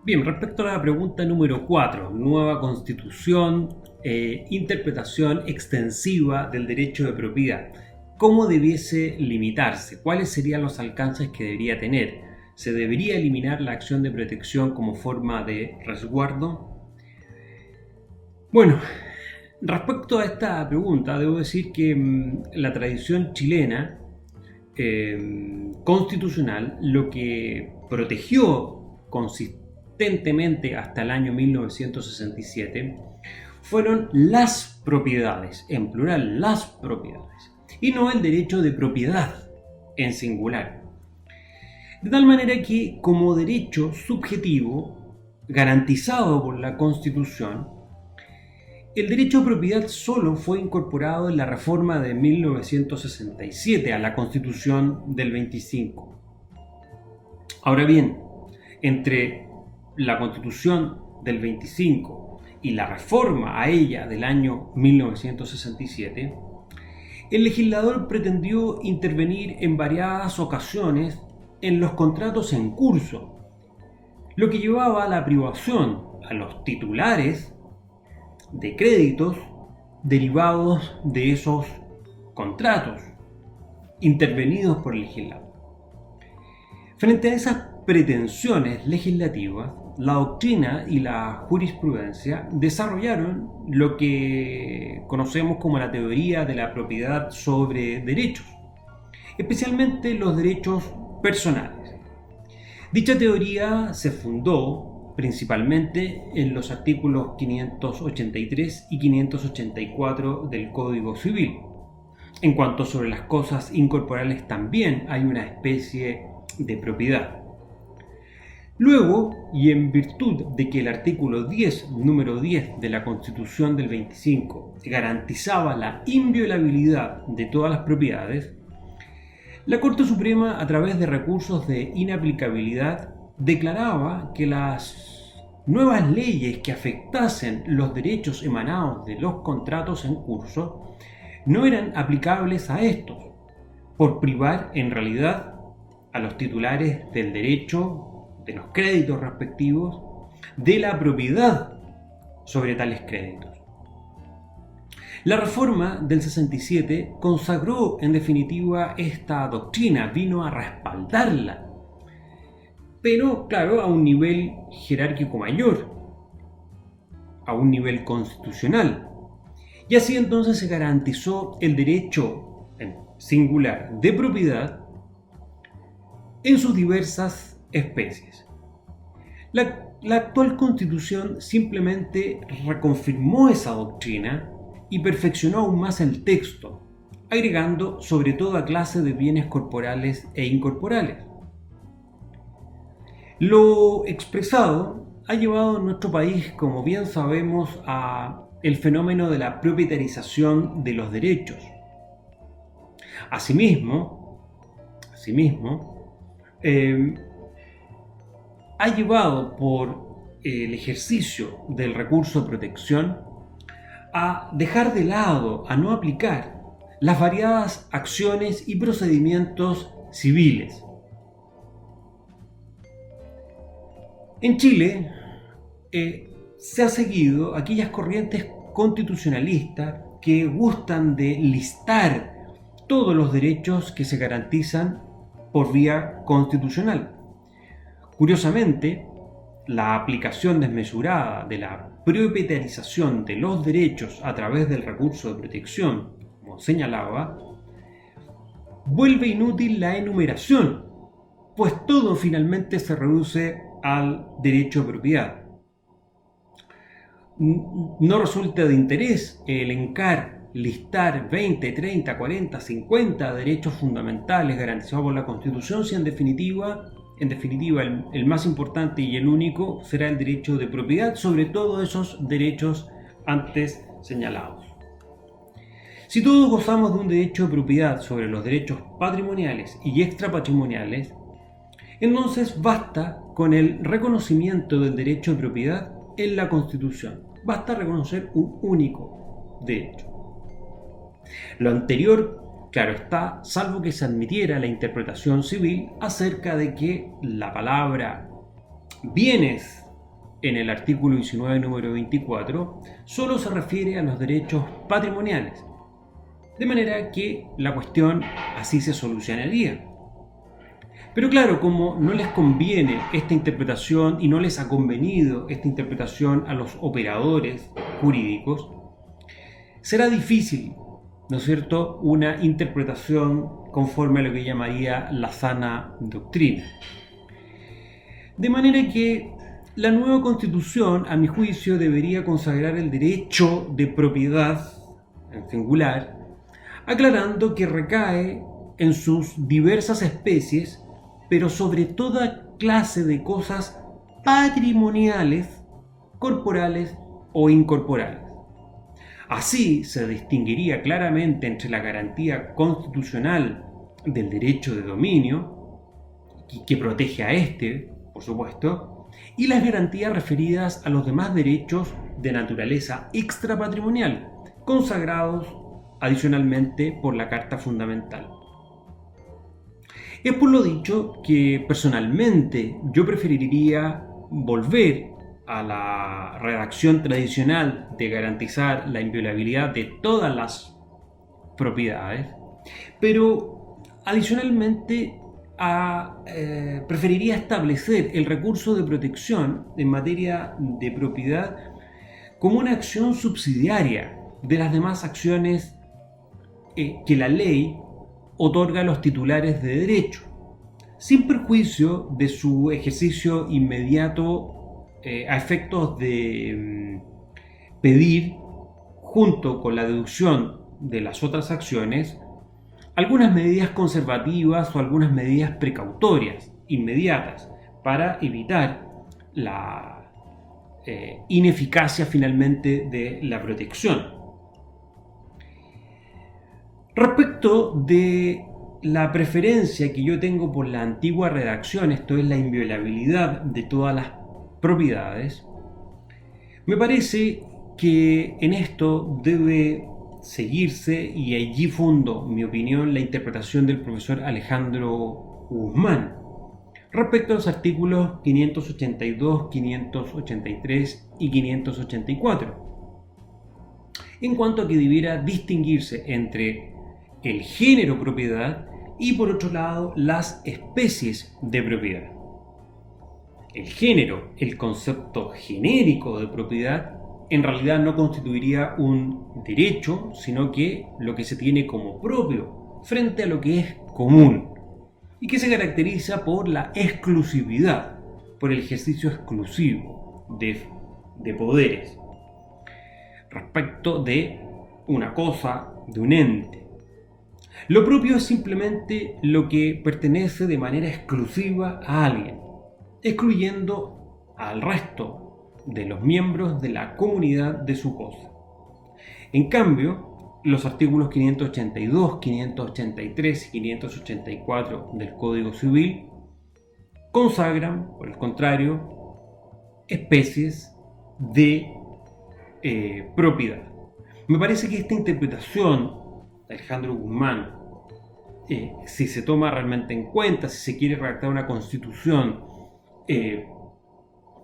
Bien, respecto a la pregunta número 4, nueva constitución, interpretación extensiva del derecho de propiedad. ¿Cómo debiese limitarse? ¿Cuáles serían los alcances que debería tener? ¿Se debería eliminar la acción de protección como forma de resguardo? Bueno, respecto a esta pregunta, debo decir que la tradición chilena constitucional lo que protegió consistentemente hasta el año 1967 fueron las propiedades, en plural, las propiedades, y no el derecho de propiedad en singular. De tal manera que, como derecho subjetivo garantizado por la Constitución, el derecho a propiedad solo fue incorporado en la reforma de 1967 a la Constitución del 25. Ahora bien, entre la Constitución del 25 y la reforma a ella del año 1967, el legislador pretendió intervenir en variadas ocasiones en los contratos en curso, lo que llevaba a la privación a los titulares de créditos derivados de esos contratos intervenidos por el legislador. Frente a esas pretensiones legislativas, la doctrina y la jurisprudencia desarrollaron lo que conocemos como la teoría de la propiedad sobre derechos, especialmente los derechos personales. Dicha teoría se fundó principalmente en los artículos 583 y 584 del Código Civil. En cuanto sobre las cosas incorporales también hay una especie de propiedad. Luego, y en virtud de que el artículo 10, número 10 de la Constitución del 25 garantizaba la inviolabilidad de todas las propiedades, la Corte Suprema, a través de recursos de inaplicabilidad, declaraba que las nuevas leyes que afectasen los derechos emanados de los contratos en curso no eran aplicables a estos, por privar en realidad a los titulares del derecho, de los créditos respectivos, de la propiedad sobre tales créditos. La reforma del 67 consagró en definitiva esta doctrina, vino a respaldarla, pero claro, a un nivel jerárquico mayor, a un nivel constitucional. Y así entonces se garantizó el derecho en singular de propiedad en sus diversas especies. La actual Constitución simplemente reconfirmó esa doctrina y perfeccionó aún más el texto, agregando sobre toda clase de bienes corporales e incorporales. Lo expresado ha llevado a nuestro país, como bien sabemos, a el fenómeno de la propietarización de los derechos. Asimismo, ha llevado por el ejercicio del recurso de protección a dejar de lado, a no aplicar las variadas acciones y procedimientos civiles. En Chile se ha seguido aquellas corrientes constitucionalistas que gustan de listar todos los derechos que se garantizan por vía constitucional. Curiosamente, la aplicación desmesurada de la propietarización de los derechos a través del recurso de protección, como señalaba, vuelve inútil la enumeración, pues todo finalmente se reduce al derecho de propiedad. No resulta de interés elencar, listar 20, 30, 40, 50 derechos fundamentales garantizados por la Constitución si en definitiva el más importante y el único será el derecho de propiedad sobre todos esos derechos antes señalados. Si todos gozamos de un derecho de propiedad sobre los derechos patrimoniales y extrapatrimoniales, entonces basta con el reconocimiento del derecho de propiedad en la Constitución. Basta reconocer un único derecho. Lo anterior, claro está, salvo que se admitiera la interpretación civil acerca de que la palabra bienes en el artículo 19, número 24, solo se refiere a los derechos patrimoniales, de manera que la cuestión así se solucionaría. Pero claro, como no les conviene esta interpretación y no les ha convenido esta interpretación a los operadores jurídicos, será difícil, ¿no es cierto?, una interpretación conforme a lo que llamaría la sana doctrina. De manera que la nueva Constitución, a mi juicio, debería consagrar el derecho de propiedad en singular, aclarando que recae en sus diversas especies, pero sobre toda clase de cosas patrimoniales, corporales o incorporales. Así se distinguiría claramente entre la garantía constitucional del derecho de dominio, que protege a este, por supuesto, y las garantías referidas a los demás derechos de naturaleza extrapatrimonial, consagrados adicionalmente por la Carta Fundamental. Es por lo dicho que personalmente yo preferiría volver a la redacción tradicional de garantizar la inviolabilidad de todas las propiedades, pero adicionalmente preferiría establecer el recurso de protección en materia de propiedad como una acción subsidiaria de las demás acciones que la ley otorga a los titulares de derecho, sin perjuicio de su ejercicio inmediato a efectos de pedir, junto con la deducción de las otras acciones, algunas medidas conservativas o algunas medidas precautorias inmediatas para evitar la ineficacia finalmente de la protección. Respecto de la preferencia que yo tengo por la antigua redacción, esto es la inviolabilidad de todas las propiedades, me parece que en esto debe seguirse, y allí fundo mi opinión, la interpretación del profesor Alejandro Guzmán respecto a los artículos 582, 583 y 584, en cuanto a que debiera distinguirse entre el género propiedad y, por otro lado, las especies de propiedad. El género, el concepto genérico de propiedad, en realidad no constituiría un derecho, sino que lo que se tiene como propio frente a lo que es común, y que se caracteriza por la exclusividad, por el ejercicio exclusivo de poderes respecto de una cosa, de un ente. Lo propio es simplemente lo que pertenece de manera exclusiva a alguien, excluyendo al resto de los miembros de la comunidad de su cosa. En cambio, los artículos 582, 583 y 584 del Código Civil consagran, por el contrario, especies de propiedad. Me parece que esta interpretación de Alejandro Guzmán, si se toma realmente en cuenta, si se quiere redactar una constitución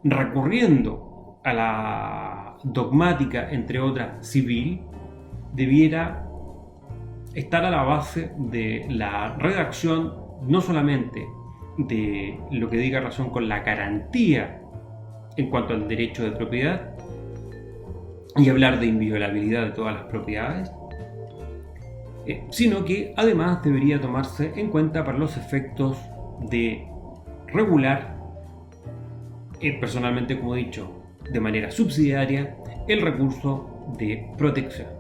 recurriendo a la dogmática, entre otras, civil, debiera estar a la base de la redacción no solamente de lo que diga razón con la garantía en cuanto al derecho de propiedad y hablar de inviolabilidad de todas las propiedades, sino que además debería tomarse en cuenta para los efectos de regular, personalmente, como he dicho, de manera subsidiaria, el recurso de protección.